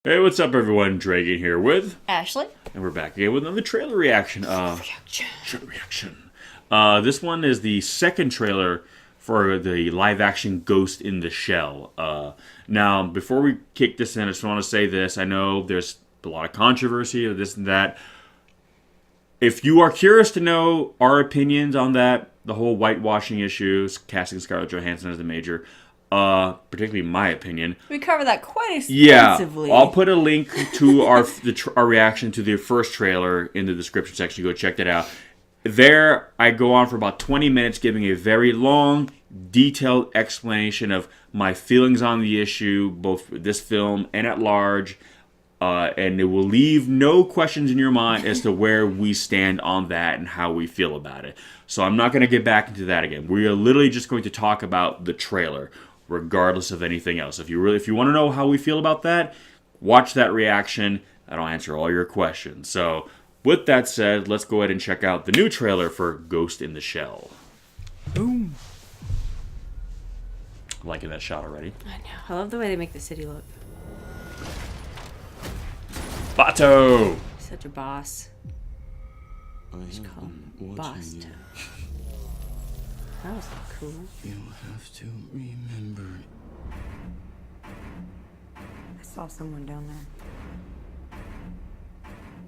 Hey, what's up, everyone? DREAGEN here with Ashley. and we're back again with another trailer reaction. Trailer reaction. This one is the second trailer for the live-action Ghost in the Shell. Now, before we kick this in, I just want to say this. I know there's a lot of controversy of this and that. If you are curious to know our opinions on that, the whole whitewashing issues, casting Scarlett Johansson as the Major, particularly my opinion. We cover that quite extensively. Yeah, I'll put a link to our reaction to the first trailer in the description section. Go check that out. There, I go on for about 20 minutes giving a very long, detailed explanation of my feelings on the issue, both with this film and at large. And it will leave no questions in your mind as to where we stand on that and how we feel about it. So I'm not going to get back into that again. We are literally just going to talk about the trailer, regardless of anything else. If you want to know how we feel about that, watch that reaction. That'll answer all your questions. So, with that said, let's go ahead and check out the new trailer for Ghost in the Shell. Boom. Liking that shot already. I know. I love the way they make the city look. Bato! Such a boss. Just call him Boss. That was cool. You have to remember. I saw someone down there.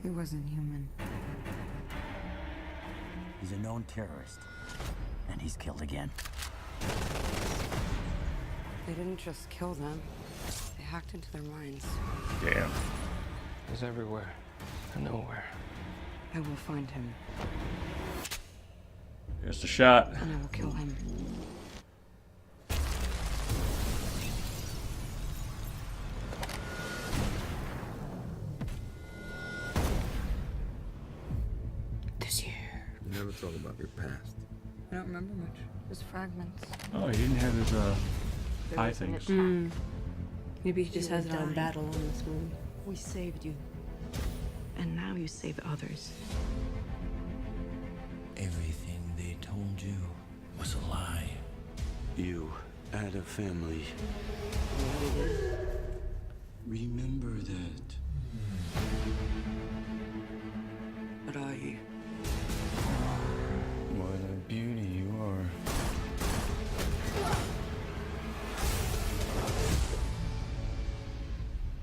He wasn't human. He's a known terrorist, and he's killed again. They didn't just kill them. They hacked into their minds. Damn. He's everywhere and nowhere. I will find him, Here's the shot. and I will kill him. This year. You never talk about your past. I don't remember much. Just fragments. Oh, he didn't have his eye things. Maybe he just has it on battle in this movie. We saved you. And now you save others. Everything they told you was a lie. You had a family. Remember that. But I... What a beauty you are.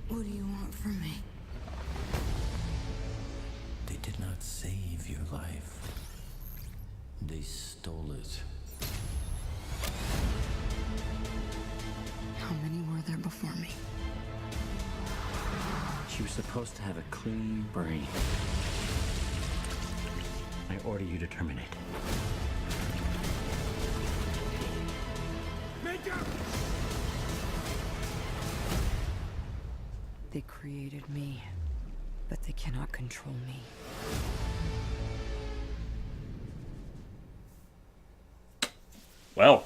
What do you want from me? They did not save your life. They stole it. How many were there before me? She was supposed to have a clean brain. I order you to terminate. They created me, but they cannot control me. Well.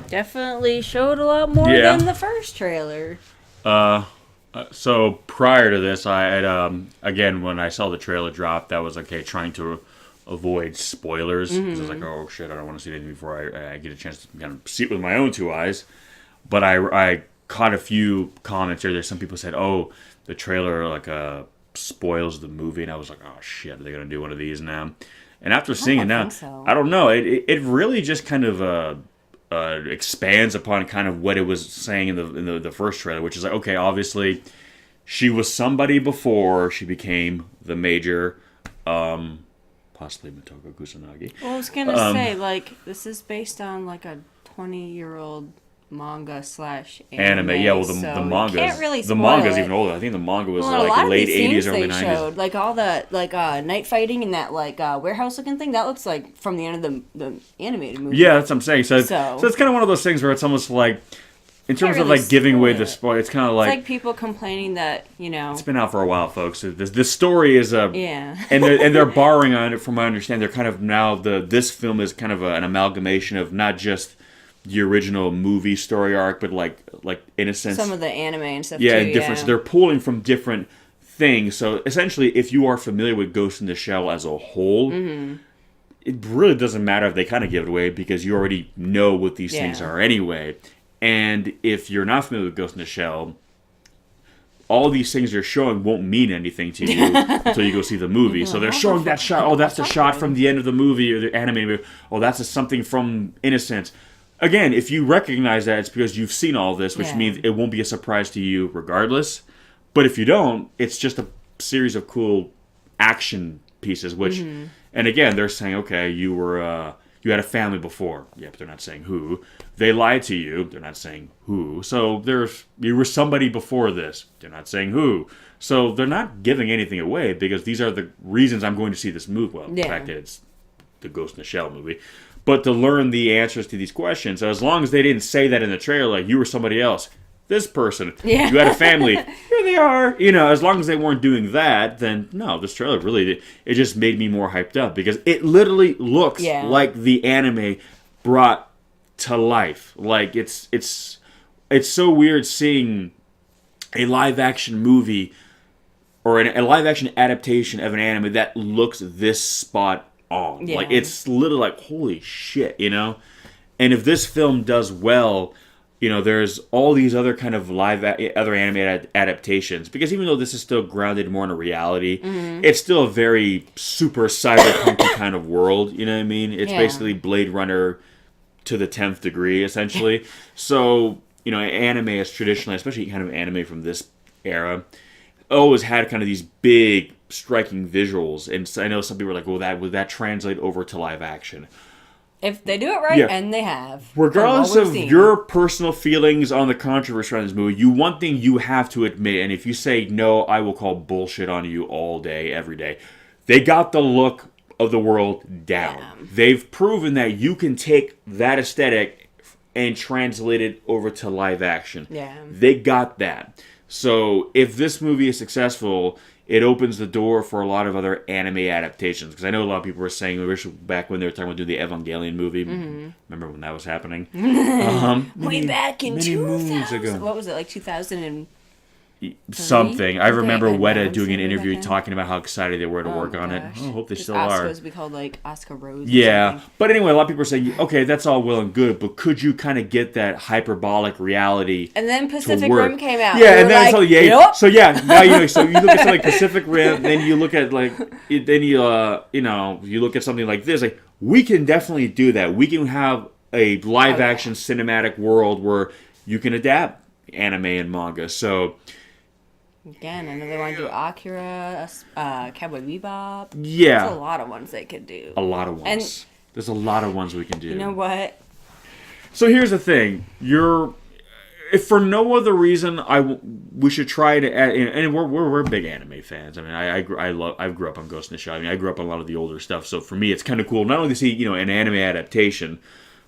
Definitely showed a lot more Yeah. than the first trailer. So prior to this, I had again when I saw the trailer drop, that was okay, trying to avoid spoilers because I was like, oh shit, I don't want to see anything before I get a chance to kind of see it with my own two eyes. But I caught a few comments here. There's some people said, oh, the trailer like spoils the movie, and I was like, oh shit, are they gonna do one of these now? And after seeing it now, think so. I don't know. It really just kind of expands upon kind of what it was saying in the first trailer, which is like, okay, obviously she was somebody before she became the Major, possibly Motoko Kusanagi. Well, I was gonna say, like, this is based on like a 20-year-old manga / Anime, yeah. Well, the so manga, can't really the spoil manga's it. even older. I think the manga was Well, a lot like of late these 80s, early scenes they 90s. showed, like all the night fighting and that warehouse looking thing, that looks like from the end of the animated movie. Yeah, that's what I'm saying. So it's So- kind of one of those things where it's almost like, in terms of really like giving away spoil the it. spoil, it's kind of It's like like people complaining that, it's been out for a while, folks. This story is yeah. and they're borrowing on it. From what I understand, they're kind of now this film is kind of an amalgamation of not just the original movie story arc, but like in a sense, some of the anime and stuff yeah, too. different. So they're pulling from different things. So essentially, if you are familiar with Ghost in the Shell as a whole, it really doesn't matter if they kind of give it away because you already know what these things Yeah. are anyway. And if you're not familiar with Ghost in the Shell, all these things they're showing won't mean anything to you until you go see the movie. So they're showing that shot. Oh, that's the shot from the end of the movie or the anime movie. Oh, that's something from Innocence. Again, if you recognize that, it's because you've seen all this, which means it won't be a surprise to you regardless. But if you don't, it's just a series of cool action pieces, which, and again, they're saying, okay, you had a family before. Yeah, but they're not saying who. They lied to you. They're not saying who. So you were somebody before this. They're not saying who. So they're not giving anything away because these are the reasons I'm going to see this movie. Well, the fact that it's the Ghost in the Shell movie. But to learn the answers to these questions, so as long as they didn't say that in the trailer, like, you were somebody else, this person, you had a family, here they are. As long as they weren't doing that, then no, this trailer really, it just made me more hyped up because it literally looks like the anime brought to life. Like, it's so weird seeing a live action movie or a live action adaptation of an anime that looks this spot on. Like, it's literally like, holy shit, And if this film does well, there's all these other kind of other anime adaptations. Because even though this is still grounded more in a reality, it's still a very super cyberpunk kind of world. You know what I mean? It's basically Blade Runner to the 10th degree, essentially. So, anime is traditionally, especially kind of anime from this era, always had kind of these big, striking visuals. And so I know some people are like, well, would that translate over to live action? If they do it right, and they have. Regardless of your personal feelings on the controversy around this movie, one thing you have to admit, and if you say no, I will call bullshit on you all day, every day. They got the look of the world down. Yeah. They've proven that you can take that aesthetic and translate it over to live action. Yeah. They got that. So if this movie is successful, it opens the door for a lot of other anime adaptations. Because I know a lot of people were saying, back when they were talking about doing the Evangelion movie. Remember when that was happening? Way back in 2000. What was it, like 2000 and... something. I remember Weta doing an interview talking about how excited they were to work on it. I hope they still are. Oscars be called like Oscar Rose. Yeah, but anyway, a lot of people are saying, okay, that's all well and good, but could you kind of get that hyperbolic reality? And then Pacific Rim came out. Yeah, and then nope. So yeah, now so you look at something like Pacific Rim, then you look at you look at something like this. Like, we can definitely do that. We can have a live action cinematic world where you can adapt anime and manga. So. Again, another one do Akira, Cowboy Bebop. Yeah. There's a lot of ones they could do. A lot of ones. And there's a lot of ones we can do. You know what? So here's the thing. If for no other reason, we should try to add, and we're big anime fans. I mean, I grew up on Ghost in the Shell. I mean, I grew up on a lot of the older stuff. So for me, it's kind of cool not only to see an anime adaptation,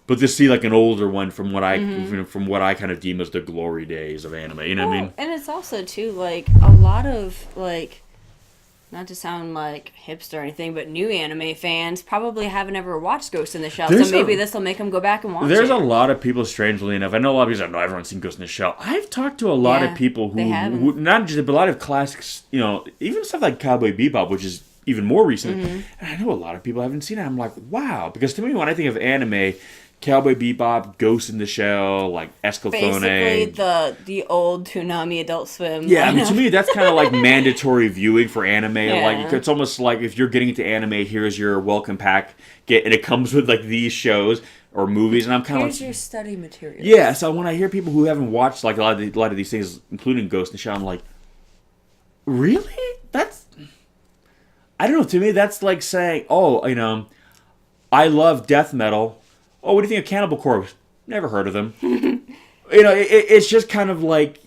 but to see like an older one from what I kind of deem as the glory days of anime. You know what I mean? And it's also too like a lot of like, not to sound like hipster or anything, but new anime fans probably haven't ever watched Ghost in the Shell. So maybe this will make them go back and watch it. There's a lot of people, strangely enough. I know a lot of people say, no, everyone's seen Ghost in the Shell. I've talked to a lot of people who not just, but a lot of classics, even stuff like Cowboy Bebop, which is even more recent. And I know a lot of people haven't seen it. I'm like, wow. Because to me, when I think of anime, Cowboy Bebop, Ghost in the Shell, like Escaflowne. Basically the old Toonami Adult Swim. Yeah, I mean, to me, that's kind of like mandatory viewing for anime. Yeah. Like, it's almost like if you're getting into anime, here's your welcome pack. And it comes with like these shows or movies, and I'm kind of like... Here's your study material. Yeah, so when I hear people who haven't watched like a lot of these things, including Ghost in the Shell, I'm like, really? That's... I don't know, to me, that's like saying, I love death metal. Oh, what do you think of Cannibal Corpse? Never heard of them. It's just kind of like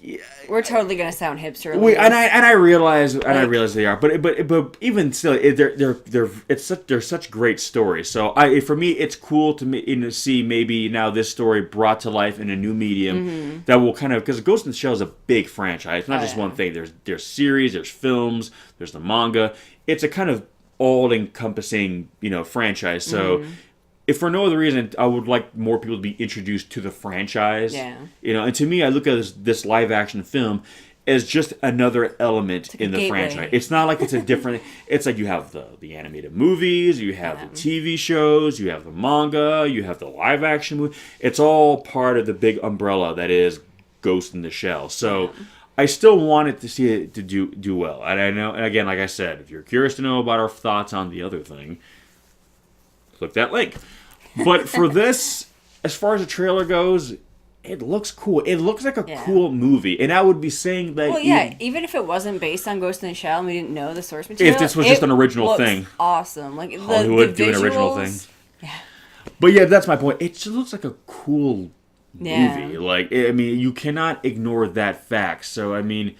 we're totally gonna sound hipster. I realize they are, but even still, they're such great stories. So for me, it's cool to see maybe now this story brought to life in a new medium that will kind of, because Ghost in the Shell is a big franchise. It's not just one thing. There's series, there's films, there's the manga. It's a kind of all encompassing franchise. So. If for no other reason, I would like more people to be introduced to the franchise. Yeah. And to me, I look at this live action film as just another element in the franchise. It's not like it's a different... It's like you have the animated movies, you have the TV shows, you have the manga, you have the live action movie. It's all part of the big umbrella that is Ghost in the Shell. So I still wanted to see it to do well. And I know, and again, like I said, if you're curious to know about our thoughts on the other thing, click that link. But for this, as far as the trailer goes, it looks cool. It looks like a cool movie. And I would be saying that... Well, yeah, even if it wasn't based on Ghost in the Shell and we didn't know the source material... If this was just an original thing. Awesome. Like, Hollywood the doing an original visuals- thing. Yeah. But yeah, that's my point. It just looks like a cool Yeah. movie. Like, I mean, you cannot ignore that fact. So, I mean,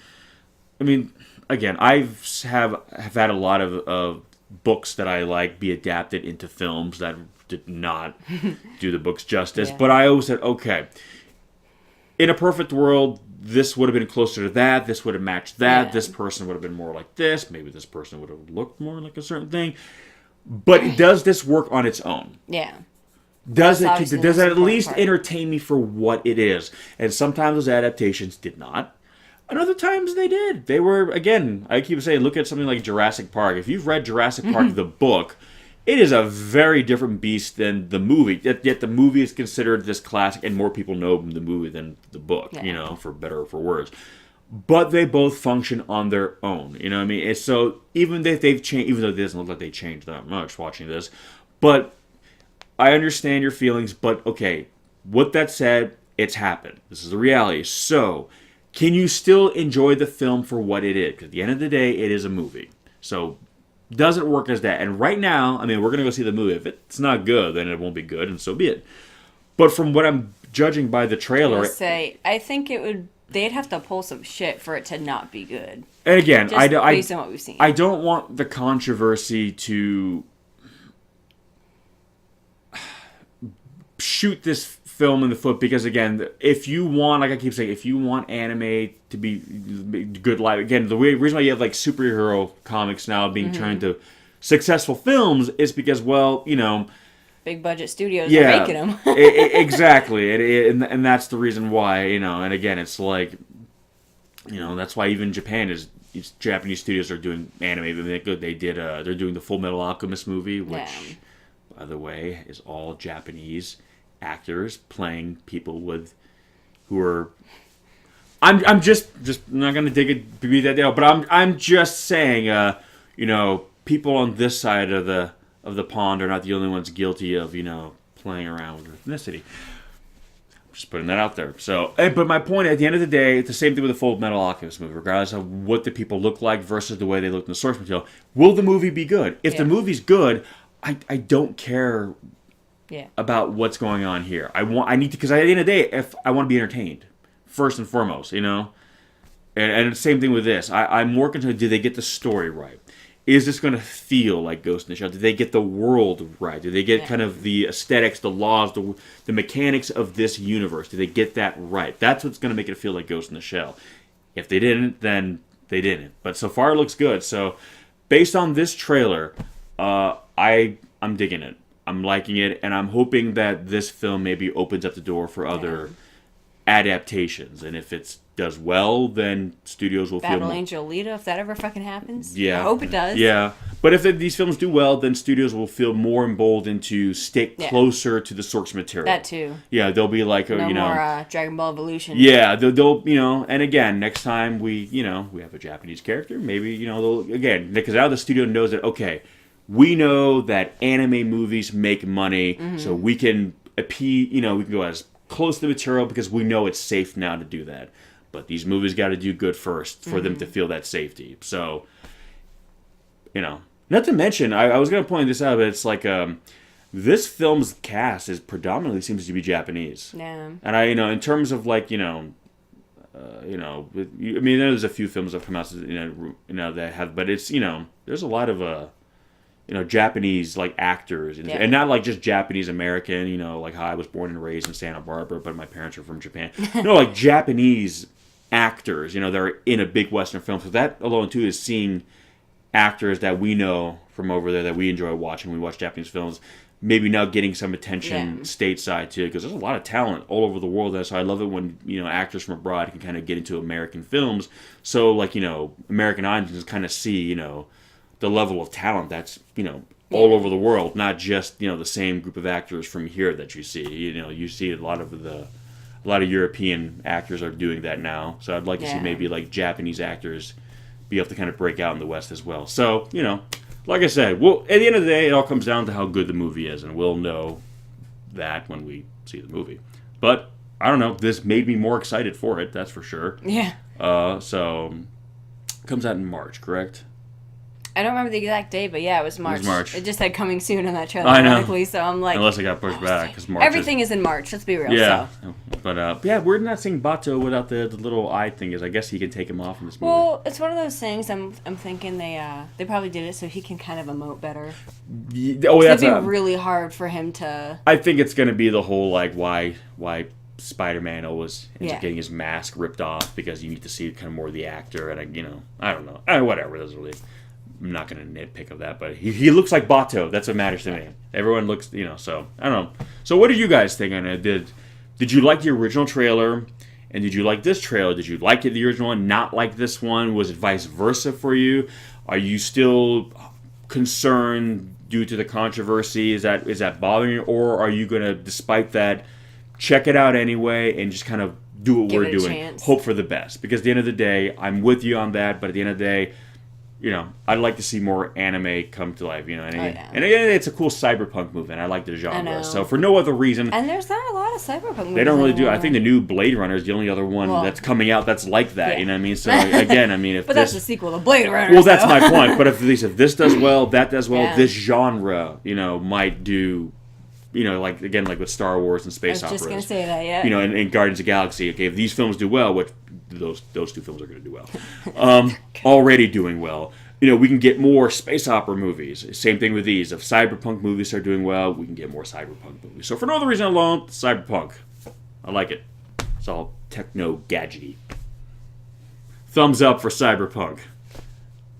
again, have had a lot of books that I like be adapted into films that did not do the books justice. Yeah. But I always said, okay, in a perfect world, this would have been closer to that. This would have matched that. Yeah. This person would have been more like this. Maybe this person would have looked more like a certain thing. But does this work on its own? Yeah. Does That's obviously it the most at least important part. entertain me for what it is? And sometimes those adaptations did not. And other times they did. They were, again, I keep saying, look at something like Jurassic Park. If you've read Jurassic Park, the book, it is a very different beast than the movie. Yet the movie is considered this classic, and more people know the movie than the book, you know, for better or for worse. But they both function on their own. You know what I mean? And so even if they've changed, even though it doesn't look like they changed that much watching this, but I understand your feelings. But okay, with that said, it's happened. This is the reality. So can you still enjoy the film for what it is? Because at the end of the day, it is a movie. So does it work as that? And right now, I mean, we're going to go see the movie. If it's not good, then it won't be good, and so be it. But from what I'm judging by the trailer... I think it would... They'd have to pull some shit for it to not be good. And again, Just based on what we've seen. I don't want the controversy to shoot this film in the foot, because again, if you want, like I keep saying, if you want anime to be good live, again, the reason why you have like superhero comics now being turned into successful films is because, well, you know, big budget studios are making them. Exactly, and that's the reason why, you know. And again, it's like, you know, that's why even Japan Japanese studios are doing anime. They did. They're doing the Full Metal Alchemist movie, which, by the way, is all Japanese actors playing people who are. I'm just not gonna beat that down, but I'm just saying, you know, people on this side of the pond are not the only ones guilty of, you know, playing around with ethnicity. I'm just putting that out there. So, but my point, at the end of the day, it's the same thing with the Full Metal Alchemist movie, regardless of what the people look like versus the way they look in the source material. Will the movie be good? If the movie's good, I don't care about what's going on here. I need to, because at the end of the day, if I want to be entertained, first and foremost, you know. And the same thing with this. I'm more concerned, do they get the story right? Is this going to feel like Ghost in the Shell? Did they get the world right? Did they get kind of the aesthetics, the laws, the mechanics of this universe? Did they get that right? That's what's going to make it feel like Ghost in the Shell. If they didn't, then they didn't. But so far it looks good. So based on this trailer, I'm digging it. I'm liking it, and I'm hoping that this film maybe opens up the door for other adaptations. And if it does well, then studios will feel Battle more... Angel Alita, if that ever fucking happens. Yeah. I hope it does. Yeah. But if these films do well, then studios will feel more emboldened to stick closer to the source material. That too. Yeah, they'll be like, No you know... more Dragon Ball Evolution. Yeah, they'll, you know... And again, next time we have a Japanese character, maybe, you know, they'll... Again, because now the studio knows that, okay, we know that anime movies make money, so we can we can go as close to the material because we know it's safe now to do that. But these movies got to do good first for them to feel that safety. So, you know, not to mention, I was going to point this out, but it's like this film's cast is predominantly seems to be Japanese. Yeah. And in terms of like, I mean, there's a few films that have come out, that have, but it's, there's a lot of Japanese like actors, and not like just Japanese American, like how I was born and raised in Santa Barbara, but my parents are from Japan. No, like Japanese actors, that are in a big Western film. So that alone too is seeing actors that we know from over there that we enjoy watching. We watch Japanese films, maybe now getting some attention stateside too, because there's a lot of talent all over the world. So I love it when actors from abroad can kind of get into American films. So like American audiences kind of see the level of talent that's all over the world, not just the same group of actors from here that you see. You see a lot of the a lot of European actors are doing that now. So I'd like to see Yeah. maybe like Japanese actors be able to kind of break out in the West as well. So, you know, like I said, well, at the end of the day, it all comes down to how good the movie is, and we'll know that when we see the movie. But I don't know, this made me more excited for it, that's for sure. Yeah. So it comes out in March, correct? I don't remember the exact date, but yeah, it was March. March. It just said coming soon on that trailer, I know. ironically, so I'm like... Unless it got pushed back, because March Everything is in March, let's be real. Yeah, So. but yeah, we're not seeing Bato without the little eye thing. Is I guess he can take him off in this movie. Well, it's one of those things. I'm thinking they probably did it so he can kind of emote better. Oh, that's It'd be really hard for him to. I think it's gonna be the whole like why Spider-Man always ends up getting his mask ripped off, because you need to see kind of more of the actor, and I don't know, whatever. It doesn't really. I'm not going to nitpick of that, but he looks like Bato. That's what matters to me. Everyone looks, so I don't know. So what did you guys think on it? Did you like the original trailer, and did you like this trailer? Did you like the original one, not like this one? Was it vice versa for you? Are you still concerned due to the controversy? Is that bothering you, or are you going to, despite that, check it out anyway and just kind of do what we're doing? Chance. Hope for the best, because at the end of the day, I'm with you on that. But at the end of the day, I'd like to see more anime come to life, and again, it's a cool cyberpunk movement. I like the genre. So for no other reason, and there's not a lot of cyberpunk movies. They don't really do. anymore. I think the new Blade Runner is the only other one that's coming out that's like that. Yeah. You know what I mean? So again, if but that's the sequel to Blade Runner. Well, that's my point. But if this does well, that does well, Yeah. this genre, might do. Like with Star Wars and space operas. I was just gonna say that, yeah. And Guardians of the Galaxy. Okay, if these films do well, which those two films are going to do well, already doing well. We can get more space opera movies. Same thing with these. If cyberpunk movies start doing well, we can get more cyberpunk movies. So for no other reason alone, cyberpunk. I like it. It's all techno-gadgety. Thumbs up for cyberpunk.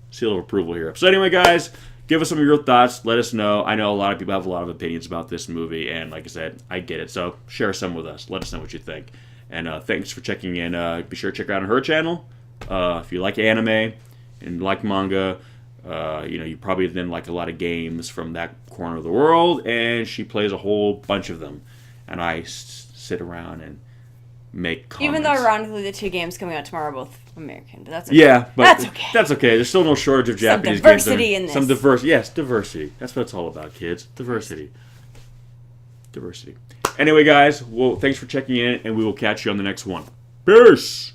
Seal of approval here. So anyway, guys, give us some of your thoughts. Let us know. I know a lot of people have a lot of opinions about this movie, and like I said, I get it. So share some with us. Let us know what you think. And thanks for checking in. Be sure to check out her channel. If you like anime and like manga, you probably then like a lot of games from that corner of the world, and she plays a whole bunch of them. And I sit around and make comments. Even though, ironically, the two games coming out tomorrow are both American, but that's okay. Yeah, but that's okay. That's okay. There's still no shortage of Japanese diversity games. in this. Some diversity. Yes, diversity. That's what it's all about, kids. Diversity. Anyway, guys, well, thanks for checking in, and we will catch you on the next one. Peace!